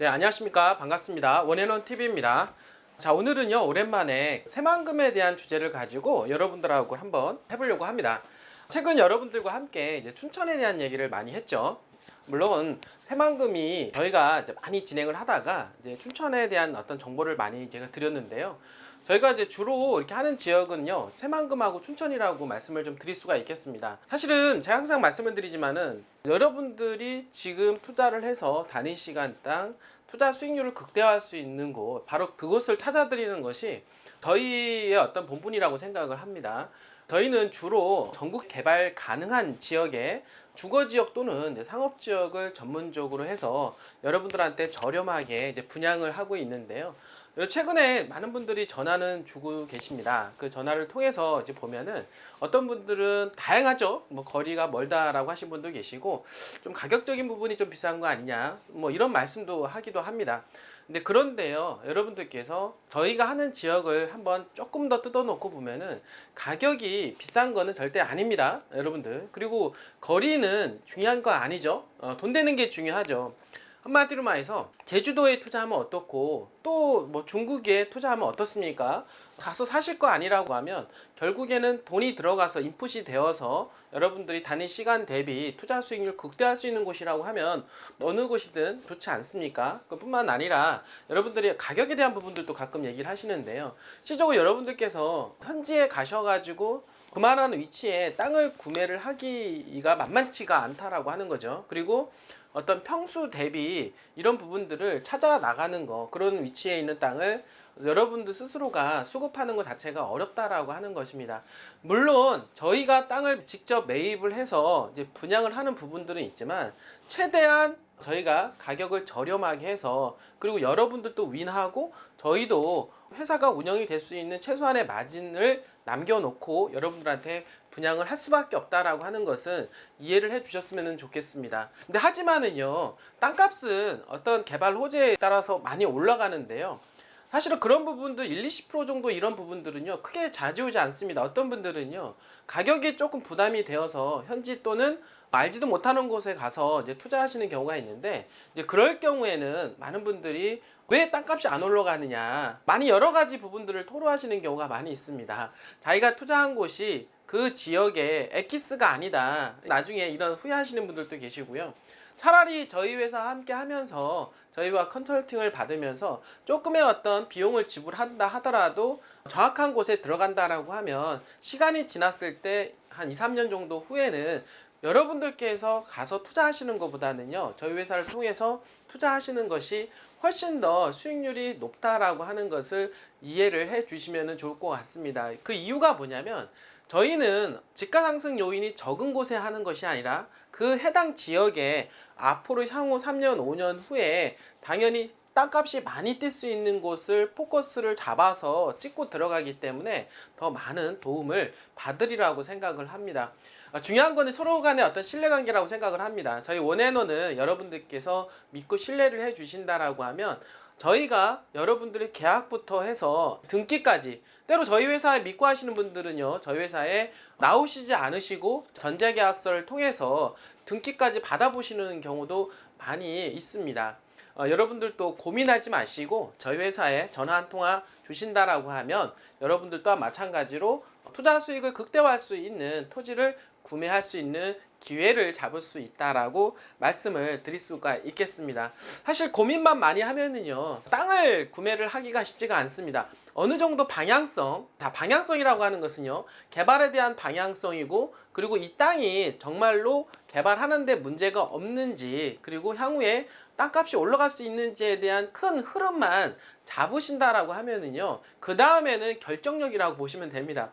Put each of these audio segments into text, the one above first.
네, 안녕하십니까. 반갑습니다. 원앤원 TV입니다. 자, 오늘은요, 오랜만에 새만금에 대한 주제를 가지고 여러분들하고 한번 해보려고 합니다. 최근 여러분들과 함께 이제 춘천에 대한 얘기를 많이 했죠. 물론 새만금이 저희가 이제 많이 진행을 하다가 이제 춘천에 대한 어떤 정보를 많이 제가 드렸는데요. 저희가 이제 주로 이렇게 하는 지역은요, 새만금하고 춘천이라고 말씀을 좀 드릴 수가 있겠습니다. 사실은 제가 항상 말씀을 드리지만은 여러분들이 지금 투자를 해서 단위 시간 당 투자 수익률을 극대화할 수 있는 곳, 바로 그곳을 찾아드리는 것이 저희의 어떤 본분이라고 생각을 합니다. 저희는 주로 전국 개발 가능한 지역에 주거 지역 또는 이제 상업 지역을 전문적으로 해서 여러분들한테 저렴하게 이제 분양을 하고 있는데요. 최근에 많은 분들이 전화는 주고 계십니다. 그 전화를 통해서 이제 보면은 어떤 분들은 다양하죠. 뭐 거리가 멀다라고 하신 분도 계시고 좀 가격적인 부분이 좀 비싼 거 아니냐, 뭐 이런 말씀도 하기도 합니다. 근데 그런데요, 여러분들께서 저희가 하는 지역을 한번 조금 더 뜯어놓고 보면은 가격이 비싼 거는 절대 아닙니다, 여러분들. 그리고 거리는 중요한 거 아니죠. 돈 되는 게 중요하죠. 한마디로 말해서 제주도에 투자하면 어떻고 또 뭐 중국에 투자하면 어떻습니까? 가서 사실 거 아니라고 하면 결국에는 돈이 들어가서 인풋이 되어서 여러분들이 단위 시간 대비 투자 수익률 극대화할 수 있는 곳이라고 하면 어느 곳이든 좋지 않습니까? 그뿐만 아니라 여러분들이 가격에 대한 부분들도 가끔 얘기를 하시는데요. 실제로 여러분들께서 현지에 가셔가지고 그만한 위치에 땅을 구매를 하기가 만만치가 않다라고 하는 거죠. 그리고 어떤 평수 대비 이런 부분들을 찾아 나가는 거, 그런 위치에 있는 땅을 여러분들 스스로가 수급하는 것 자체가 어렵다라고 하는 것입니다. 물론 저희가 땅을 직접 매입을 해서 이제 분양을 하는 부분들은 있지만 최대한 저희가 가격을 저렴하게 해서, 그리고 여러분들도 윈하고 저희도 회사가 운영이 될 수 있는 최소한의 마진을 남겨놓고 여러분들한테 분양을 할 수밖에 없다라고 하는 것은 이해를 해 주셨으면 좋겠습니다. 근데 하지만은요, 땅값은 어떤 개발 호재에 따라서 많이 올라가는데요. 사실은 그런 부분들 1-20% 정도 이런 부분들은요, 크게 좌지우지 않습니다. 어떤 분들은요, 가격이 조금 부담이 되어서 현지 또는 알지도 못하는 곳에 가서 이제 투자하시는 경우가 있는데, 이제 그럴 경우에는 많은 분들이 왜 땅값이 안 올라가느냐, 많이 여러 가지 부분들을 토로하시는 경우가 많이 있습니다. 자기가 투자한 곳이 그 지역의 엑기스가 아니다, 나중에 이런 후회하시는 분들도 계시고요. 차라리 저희 회사 함께 하면서 저희와 컨설팅을 받으면서 조금의 어떤 비용을 지불한다 하더라도 정확한 곳에 들어간다라고 하면 시간이 지났을 때 한 2-3년 정도 후에는 여러분들께서 가서 투자하시는 것보다는요, 저희 회사를 통해서 투자하시는 것이 훨씬 더 수익률이 높다라고 하는 것을 이해를 해 주시면 좋을 것 같습니다. 그 이유가 뭐냐면 저희는 집가 상승 요인이 적은 곳에 하는 것이 아니라 그 해당 지역에 앞으로 향후 3년, 5년 후에 당연히 땅값이 많이 뛸 수 있는 곳을 포커스를 잡아서 찍고 들어가기 때문에 더 많은 도움을 받으리라고 생각을 합니다. 중요한 거는 서로 간의 어떤 신뢰관계라고 생각을 합니다. 저희 원앤원은 여러분들께서 믿고 신뢰를 해 주신다라고 하면 저희가 여러분들의 계약부터 해서 등기까지, 때로 저희 회사에 믿고 하시는 분들은요, 저희 회사에 나오시지 않으시고 전자계약서를 통해서 등기까지 받아보시는 경우도 많이 있습니다. 여러분들도 고민하지 마시고 저희 회사에 전화 한 통화 주신다라고 하면 여러분들 또한 마찬가지로 투자 수익을 극대화할 수 있는 토지를 구매할 수 있는 기회를 잡을 수 있다라고 말씀을 드릴 수가 있겠습니다. 사실 고민만 많이 하면은요, 땅을 구매를 하기가 쉽지가 않습니다. 어느 정도 방향성, 방향성이라고 하는 것은요, 개발에 대한 방향성이고, 그리고 이 땅이 정말로 개발하는데 문제가 없는지, 그리고 향후에 땅값이 올라갈 수 있는지에 대한 큰 흐름만 잡으신다라고 하면은요, 그 다음에는 결정력이라고 보시면 됩니다.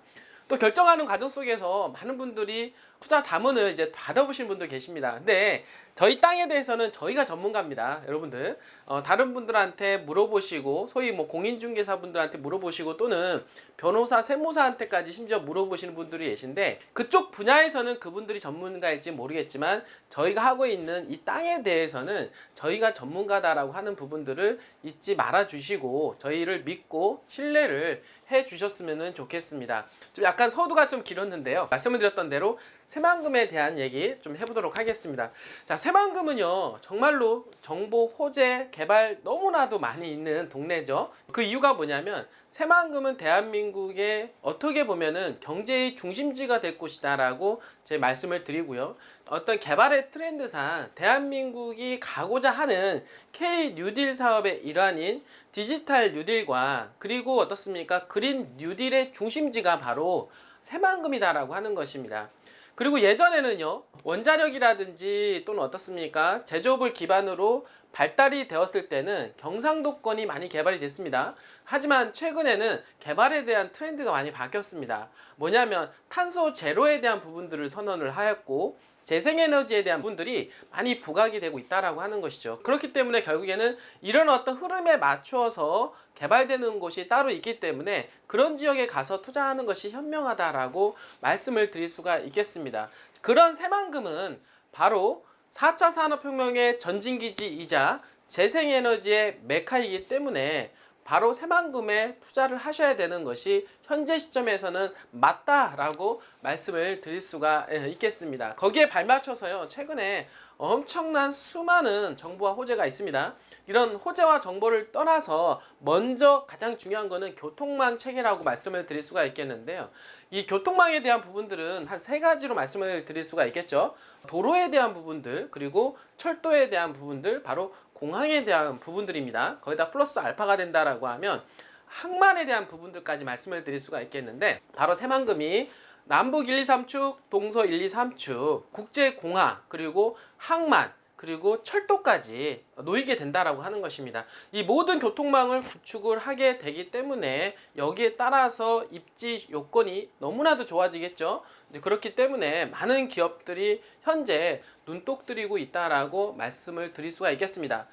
또 결정하는 과정 속에서 많은 분들이 투자 자문을 이제 받아보신 분들 계십니다. 근데 저희 땅에 대해서는 저희가 전문가입니다, 여러분들. 다른 분들한테 물어보시고, 소위 뭐 공인중개사 분들한테 물어보시고, 또는 변호사, 세무사한테까지 심지어 물어보시는 분들이 계신데, 그쪽 분야에서는 그분들이 전문가일지 모르겠지만 저희가 하고 있는 이 땅에 대해서는 저희가 전문가다라고 하는 부분들을 잊지 말아 주시고 저희를 믿고 신뢰를 해 주셨으면 좋겠습니다. 좀 약간 서두가 좀 길었는데요, 말씀을 드렸던 대로 새만금에 대한 얘기 좀 해보도록 하겠습니다. 자, 새만금은요 정말로 정보 호재 개발 너무나도 많이 있는 동네죠. 그 이유가 뭐냐면 새만금은 대한민국의 어떻게 보면은 경제의 중심지가 될 곳이다라고 제 말씀을 드리고요. 어떤 개발의 트렌드상 대한민국이 가고자 하는 K 뉴딜 사업의 일환인 디지털 뉴딜과 그리고 어떻습니까? 그린 뉴딜의 중심지가 바로 새만금이다라고 하는 것입니다. 그리고 예전에는요 원자력이라든지 또는 어떻습니까? 제조업을 기반으로 발달이 되었을 때는 경상도권이 많이 개발이 됐습니다. 하지만 최근에는 개발에 대한 트렌드가 많이 바뀌었습니다. 뭐냐면 탄소 제로에 대한 부분들을 선언을 하였고 재생에너지에 대한 부분들이 많이 부각이 되고 있다라고 하는 것이죠. 그렇기 때문에 결국에는 이런 어떤 흐름에 맞춰서 개발되는 곳이 따로 있기 때문에 그런 지역에 가서 투자하는 것이 현명하다라고 말씀을 드릴 수가 있겠습니다. 그런 새만금은 바로 4차 산업혁명의 전진기지이자 재생에너지의 메카이기 때문에 바로 새만금에 투자를 하셔야 되는 것이 현재 시점에서는 맞다라고 말씀을 드릴 수가 있겠습니다. 거기에 발맞춰서요 최근에 엄청난 수많은 정보와 호재가 있습니다. 이런 호재와 정보를 떠나서 먼저 가장 중요한 거는 교통망 체계라고 말씀을 드릴 수가 있겠는데요. 이 교통망에 대한 부분들은 한 세 가지로 말씀을 드릴 수가 있겠죠. 도로에 대한 부분들, 그리고 철도에 대한 부분들, 바로 공항에 대한 부분들입니다. 거기다 플러스 알파가 된다라고 하면 항만에 대한 부분들까지 말씀을 드릴 수가 있겠는데, 바로 새만금이 남북 1, 2, 3축, 동서 1, 2, 3축, 국제공항, 그리고 항만, 그리고 철도까지 놓이게 된다라고 하는 것입니다. 이 모든 교통망을 구축을 하게 되기 때문에 여기에 따라서 입지 요건이 너무나도 좋아지겠죠. 그렇기 때문에 많은 기업들이 현재 눈독 들이고 있다라고 말씀을 드릴 수가 있겠습니다.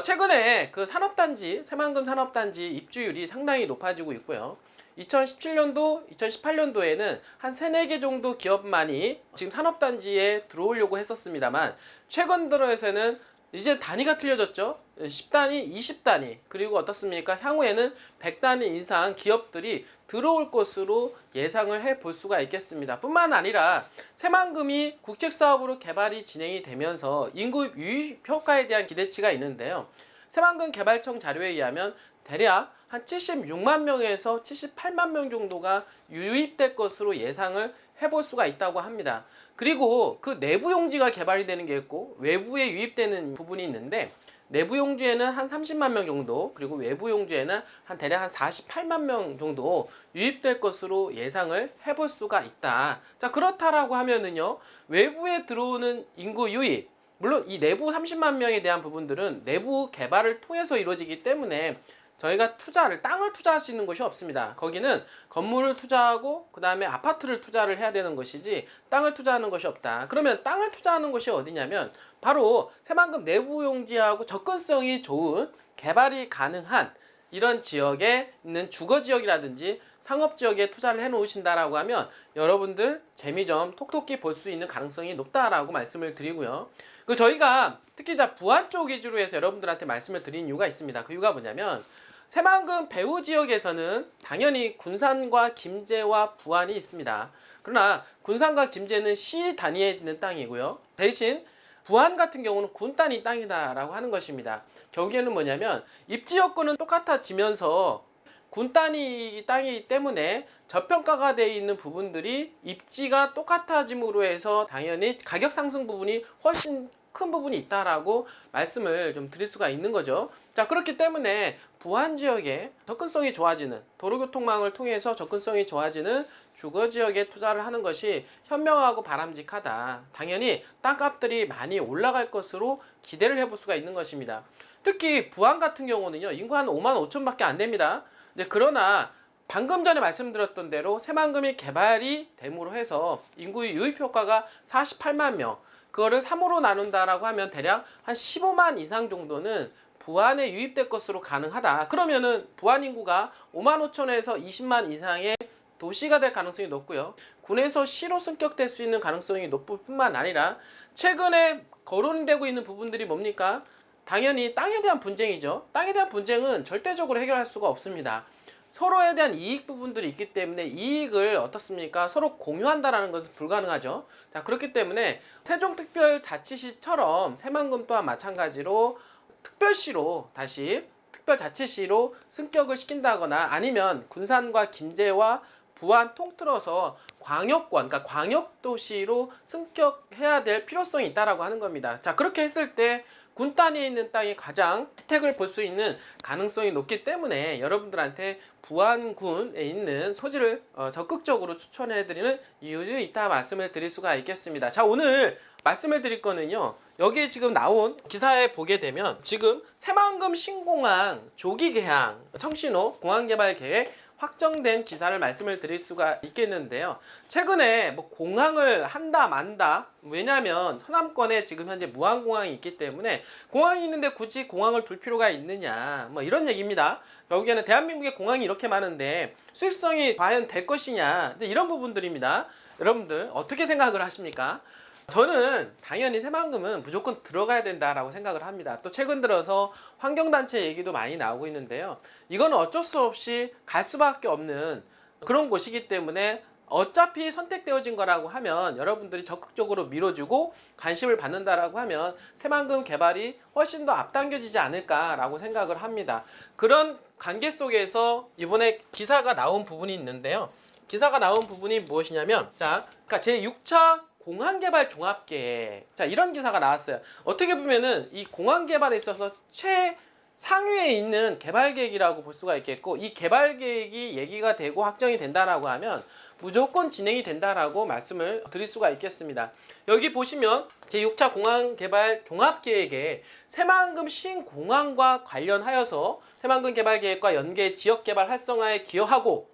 최근에 그 산업단지, 새만금 산업단지 입주율이 상당히 높아지고 있고요. 2017년도, 2018년도에는 한 3, 4개 정도 기업만이 지금 산업단지에 들어오려고 했었습니다만 최근 들어서는 이제 단위가 틀려졌죠. 10단위, 20단위, 그리고 어떻습니까? 향후에는 100단위 이상 기업들이 들어올 것으로 예상을 해 볼 수가 있겠습니다. 뿐만 아니라 새만금이 국책사업으로 개발이 진행이 되면서 인구 유입 효과에 대한 기대치가 있는데요. 새만금 개발청 자료에 의하면 대략 한 76만 명에서 78만 명 정도가 유입될 것으로 예상을 해볼 수가 있다고 합니다. 그리고 그 내부 용지가 개발이 되는 게 있고 외부에 유입되는 부분이 있는데, 내부 용지에는 한 30만 명 정도, 그리고 외부 용지에는 한 대략 한 48만 명 정도 유입될 것으로 예상을 해볼 수가 있다. 자, 그렇다라고 하면은요, 외부에 들어오는 인구 유입, 물론 이 내부 30만 명에 대한 부분들은 내부 개발을 통해서 이루어지기 때문에 저희가 땅을 투자할 수 있는 곳이 없습니다. 거기는 건물을 투자하고 그 다음에 아파트를 투자를 해야 되는 것이지 땅을 투자하는 것이 없다. 그러면 땅을 투자하는 곳이 어디냐면 바로 새만금 내부 용지하고 접근성이 좋은 개발이 가능한 이런 지역에 있는 주거지역이라든지 상업지역에 투자를 해 놓으신다라고 하면 여러분들 재미점 톡톡히 볼 수 있는 가능성이 높다라고 말씀을 드리고요. 그 저희가 특히 다 부안 쪽 위주로 해서 여러분들한테 말씀을 드린 이유가 있습니다. 그 이유가 뭐냐면 새만금 배후 지역에서는 당연히 군산과 김제와 부안이 있습니다. 그러나 군산과 김제는 시 단위에 있는 땅이고요. 대신 부안 같은 경우는 군 단위 땅이다라고 하는 것입니다. 결국에는 뭐냐면 입지 여건은 똑같아지면서 군 단위 땅이기 때문에 저평가가 되어 있는 부분들이 입지가 똑같아짐으로 해서 당연히 가격 상승 부분이 훨씬 큰 부분이 있다라고 말씀을 좀 드릴 수가 있는 거죠. 자, 그렇기 때문에 부안 지역에 접근성이 좋아지는 도로교통망을 통해서 접근성이 좋아지는 주거지역에 투자를 하는 것이 현명하고 바람직하다. 당연히 땅값들이 많이 올라갈 것으로 기대를 해볼 수가 있는 것입니다. 특히 부안 같은 경우는요, 인구 한 5만 5천 밖에 안 됩니다. 그러나 방금 전에 말씀드렸던 대로 새만금이 개발이 됨으로 해서 인구 유입 효과가 48만 명, 그거를 3으로 나눈다라고 하면 대략 한 15만 이상 정도는 부안에 유입될 것으로 가능하다. 그러면은 부안 인구가 5만 5천에서 20만 이상의 도시가 될 가능성이 높고요. 군에서 시로 승격될 수 있는 가능성이 높을 뿐만 아니라 최근에 거론되고 있는 부분들이 뭡니까? 당연히 땅에 대한 분쟁이죠. 땅에 대한 분쟁은 절대적으로 해결할 수가 없습니다. 서로에 대한 이익 부분들이 있기 때문에 이익을 어떻습니까? 서로 공유한다라는 것은 불가능하죠. 자, 그렇기 때문에 세종특별자치시처럼 새만금 또한 마찬가지로 특별시로 다시 특별자치시로 승격을 시킨다거나 아니면 군산과 김제와 부안 통틀어서 광역권, 그러니까 광역도시로 승격해야 될 필요성이 있다라고 하는 겁니다. 자, 그렇게 했을 때 군 단위에 있는 땅이 가장 혜택을 볼 수 있는 가능성이 높기 때문에 여러분들한테 부안군에 있는 소지를 적극적으로 추천해드리는 이유도 있다 말씀을 드릴 수가 있겠습니다. 자, 오늘 말씀을 드릴 거는요. 여기 지금 나온 기사에 보게 되면 지금 새만금 신공항 조기 개항 청신호 공항개발 계획 확정된 기사를 말씀을 드릴 수가 있겠는데요. 최근에 뭐 공항을 한다 만다, 왜냐하면 서남권에 지금 현재 무안공항이 있기 때문에 공항이 있는데 굳이 공항을 둘 필요가 있느냐, 뭐 이런 얘기입니다. 결국에는 대한민국에 공항이 이렇게 많은데 수익성이 과연 될 것이냐, 이런 부분들입니다. 여러분들 어떻게 생각을 하십니까? 저는 당연히 새만금은 무조건 들어가야 된다라고 생각을 합니다. 또 최근 들어서 환경단체 얘기도 많이 나오고 있는데요. 이건 어쩔 수 없이 갈 수밖에 없는 그런 곳이기 때문에 어차피 선택되어진 거라고 하면 여러분들이 적극적으로 밀어주고 관심을 받는다라고 하면 새만금 개발이 훨씬 더 앞당겨지지 않을까라고 생각을 합니다. 그런 관계 속에서 이번에 기사가 나온 부분이 있는데요. 기사가 나온 부분이 무엇이냐면, 자, 그러니까 제6차 공항개발 종합계획. 자, 이런 기사가 나왔어요. 어떻게 보면은 이 공항개발에 있어서 최상위에 있는 개발계획이라고 볼 수가 있겠고, 이 개발계획이 얘기가 되고 확정이 된다라고 하면 무조건 진행이 된다라고 말씀을 드릴 수가 있겠습니다. 여기 보시면 제6차 공항개발 종합계획에 새만금 신공항과 관련하여서 새만금 개발계획과 연계 지역개발 활성화에 기여하고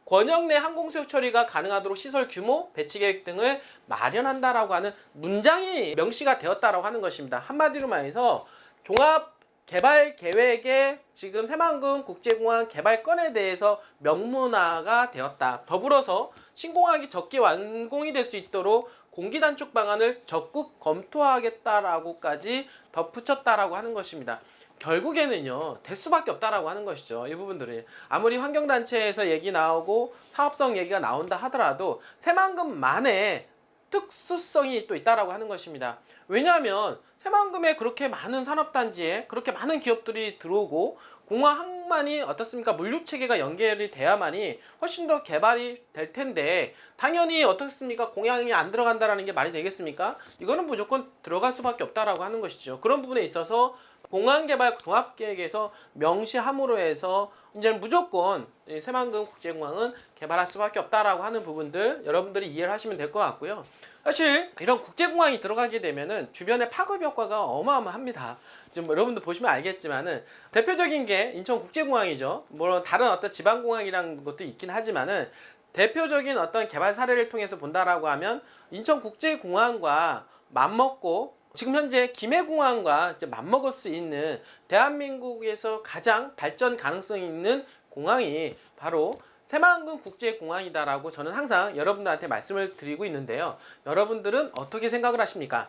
권역 내 항공수역 처리가 가능하도록 시설 규모, 배치 계획 등을 마련한다라고 하는 문장이 명시가 되었다라고 하는 것입니다. 한마디로 말해서 종합 개발 계획에 지금 새만금 국제공항 개발건에 대해서 명문화가 되었다. 더불어서 신공항이 적게 완공이 될 수 있도록 공기 단축 방안을 적극 검토하겠다라고까지 덧붙였다라고 하는 것입니다. 결국에는요, 될 수밖에 없다라고 하는 것이죠. 이 부분들이 아무리 환경단체에서 얘기 나오고 사업성 얘기가 나온다 하더라도 새만금만의 특수성이 또 있다라고 하는 것입니다. 왜냐하면 새만금에 그렇게 많은 산업단지에 그렇게 많은 기업들이 들어오고 공항만이 어떻습니까? 물류체계가 연결이 돼야만이 훨씬 더 개발이 될 텐데 당연히 어떻습니까? 공항이 안 들어간다라는 게 말이 되겠습니까? 이거는 무조건 들어갈 수밖에 없다라고 하는 것이죠. 그런 부분에 있어서 공항개발 종합계획에서 명시함으로 해서 이제는 무조건 새만금 국제공항은 개발할 수밖에 없다라고 하는 부분들 여러분들이 이해를 하시면 될 것 같고요. 사실 이런 국제공항이 들어가게 되면은 주변에 파급 효과가 어마어마합니다. 지금 여러분들 보시면 알겠지만은 대표적인 게 인천국제공항이죠. 물론 다른 어떤 지방공항이라는 것도 있긴 하지만은 대표적인 어떤 개발 사례를 통해서 본다라고 하면 인천국제공항과 맞먹고 지금 현재 김해공항과 이제 맞먹을 수 있는 대한민국에서 가장 발전 가능성이 있는 공항이 바로 새만금 국제공항이다라고 저는 항상 여러분들한테 말씀을 드리고 있는데요. 여러분들은 어떻게 생각을 하십니까?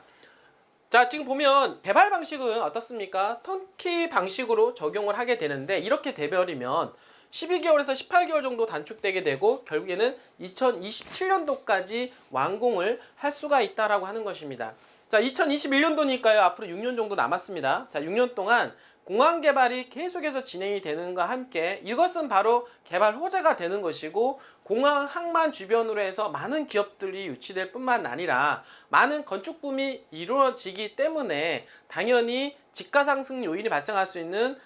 자, 지금 보면 개발 방식은 어떻습니까? 턴키 방식으로 적용을 하게 되는데 이렇게 돼버리면 12개월에서 18개월 정도 단축되게 되고 결국에는 2027년도까지 완공을 할 수가 있다라고 하는 것입니다. 자, 2021년도니까요. 앞으로 6년 정도 남았습니다. 자, 6년 동안 공항 개발이 계속해서 진행이 되는과 함께 이것은 바로 개발 호재가 되는 것이고 공항 항만 주변으로 해서 많은 기업들이 유치될 뿐만 아니라 많은 건축붐이 이루어지기 때문에 당연히 집가 상승 요인이 발생할 수 있는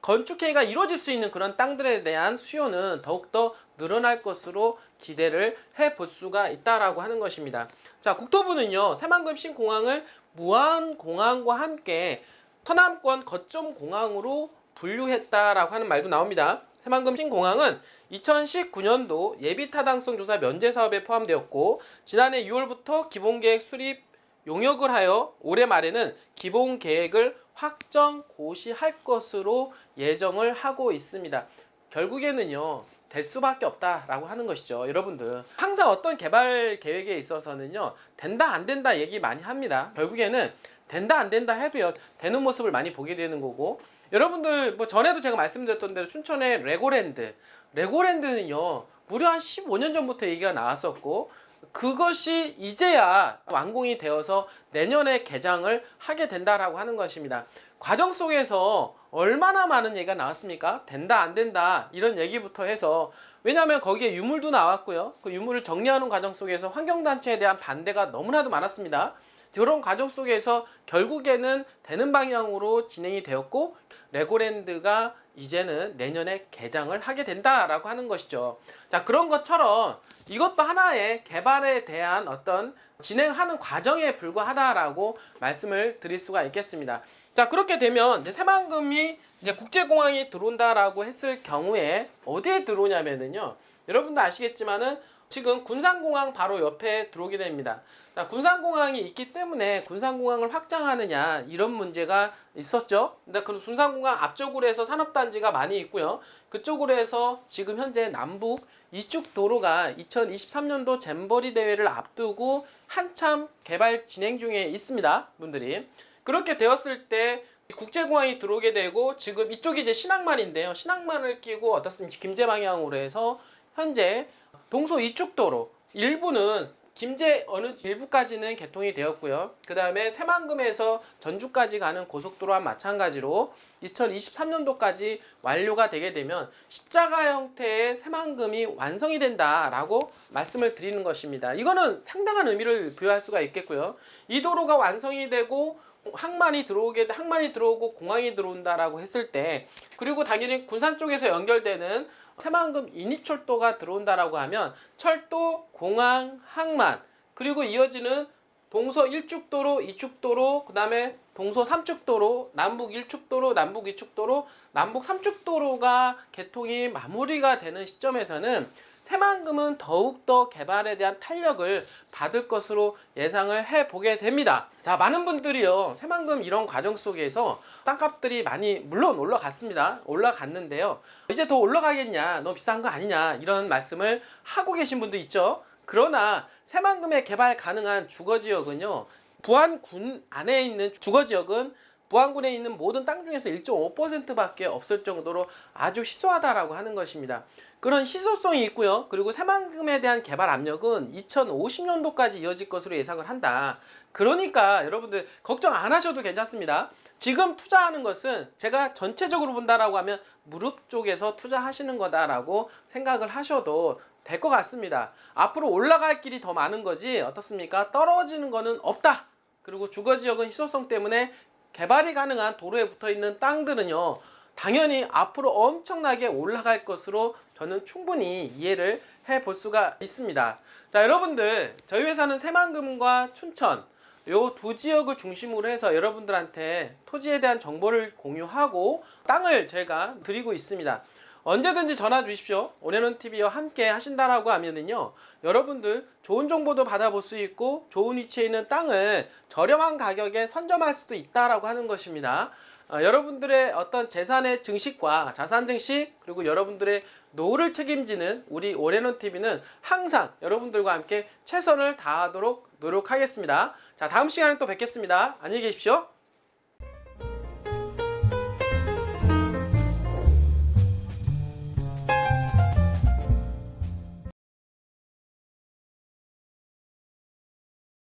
건축행위가 이루어질 수 있는 그런 땅들에 대한 수요는 더욱더 늘어날 것으로 기대를 해볼 수가 있다라고 하는 것입니다. 자, 국토부는요, 새만금 신공항을 무안공항과 함께 서남권 거점 공항으로 분류했다라고 하는 말도 나옵니다. 새만금 신공항은 2019년도 예비타당성 조사 면제 사업에 포함되었고 지난해 6월부터 기본계획 수립 용역을 하여 올해 말에는 기본계획을 확정 고시할 것으로 예정을 하고 있습니다. 결국에는요, 될 수밖에 없다라고 하는 것이죠. 여러분들 항상 어떤 개발 계획에 있어서는요, 된다 안 된다 얘기 많이 합니다. 결국에는 된다 안 된다 해도요, 되는 모습을 많이 보게 되는 거고 여러분들 뭐 전에도 제가 말씀드렸던 대로 춘천의 레고랜드는요 무려 한 15년 전부터 얘기가 나왔었고, 그것이 이제야 완공이 되어서 내년에 개장을 하게 된다라고 하는 것입니다. 과정 속에서 얼마나 많은 얘기가 나왔습니까? 된다 안 된다 이런 얘기부터 해서, 왜냐하면 거기에 유물도 나왔고요, 그 유물을 정리하는 과정 속에서 환경단체에 대한 반대가 너무나도 많았습니다. 그런 과정 속에서 결국에는 되는 방향으로 진행이 되었고, 레고랜드가 이제는 내년에 개장을 하게 된다라고 하는 것이죠. 자, 그런 것처럼 이것도 하나의 개발에 대한 어떤 진행하는 과정에 불과하다라고 말씀을 드릴 수가 있겠습니다. 자, 그렇게 되면 이제 새만금이 이제 국제공항이 들어온다라고 했을 경우에 어디에 들어오냐면은요, 여러분도 아시겠지만은 지금 군산공항 바로 옆에 들어오게 됩니다. 자, 군산공항이 있기 때문에 군산공항을 확장하느냐 이런 문제가 있었죠. 근데 그 군산공항 앞쪽으로 해서 산업단지가 많이 있고요. 그쪽으로 해서 지금 현재 남북 이쪽 도로가 2023년도 잼버리 대회를 앞두고 한참 개발 진행 중에 있습니다, 분들이. 그렇게 되었을 때 국제공항이 들어오게 되고, 지금 이쪽이 이제 신항만인데요. 신항만을 끼고 어떻습니까? 김제 방향으로 해서 현재 동서 이쪽 도로 일부는 김제 어느 일부까지는 개통이 되었고요. 그 다음에 새만금에서 전주까지 가는 고속도로와 마찬가지로 2023년도까지 완료가 되게 되면 십자가 형태의 새만금이 완성이 된다라고 말씀을 드리는 것입니다. 이거는 상당한 의미를 부여할 수가 있겠고요. 이 도로가 완성이 되고 항만이 들어오고 공항이 들어온다라고 했을 때, 그리고 당연히 군산 쪽에서 연결되는 새만금 인이철도가 들어온다라고 하면 철도, 공항, 항만, 그리고 이어지는 동서 1축도로, 2축도로, 그 다음에 동서 3축도로, 남북 1축도로, 남북 2축도로, 남북 3축도로가 개통이 마무리가 되는 시점에서는 새만금은 더욱더 개발에 대한 탄력을 받을 것으로 예상을 해보게 됩니다. 자, 많은 분들이요, 새만금 이런 과정 속에서 땅값들이 많이 물론 올라갔는데요, 이제 더 올라가겠냐, 너무 비싼 거 아니냐 이런 말씀을 하고 계신 분도 있죠. 그러나 새만금의 개발 가능한 주거지역은요, 부안군 안에 있는 주거지역은 부안군에 있는 모든 땅 중에서 1.5%밖에 없을 정도로 아주 희소하다라고 하는 것입니다. 그런 희소성이 있고요. 그리고 새만금에 대한 개발 압력은 2050년도까지 이어질 것으로 예상을 한다. 그러니까 여러분들 걱정 안 하셔도 괜찮습니다. 지금 투자하는 것은 제가 전체적으로 본다라고 하면 무릎 쪽에서 투자하시는 거다라고 생각을 하셔도 될 것 같습니다. 앞으로 올라갈 길이 더 많은 거지 어떻습니까? 떨어지는 거는 없다. 그리고 주거지역은 희소성 때문에 개발이 가능한 도로에 붙어있는 땅들은요, 당연히 앞으로 엄청나게 올라갈 것으로 저는 충분히 이해를 해볼 수가 있습니다. 자, 여러분들 저희 회사는 새만금과 춘천 요 두 지역을 중심으로 해서 여러분들한테 토지에 대한 정보를 공유하고 땅을 제가 드리고 있습니다. 언제든지 전화 주십시오. 온앤온TV와 함께 하신다라고 하면은요, 여러분들 좋은 정보도 받아볼 수 있고 좋은 위치에 있는 땅을 저렴한 가격에 선점할 수도 있다라고 하는 것입니다. 여러분들의 어떤 재산의 증식과 자산 증식, 그리고 여러분들의 노후를 책임지는 우리 온앤온TV는 항상 여러분들과 함께 최선을 다하도록 노력하겠습니다. 자, 다음 시간에 또 뵙겠습니다. 안녕히 계십시오.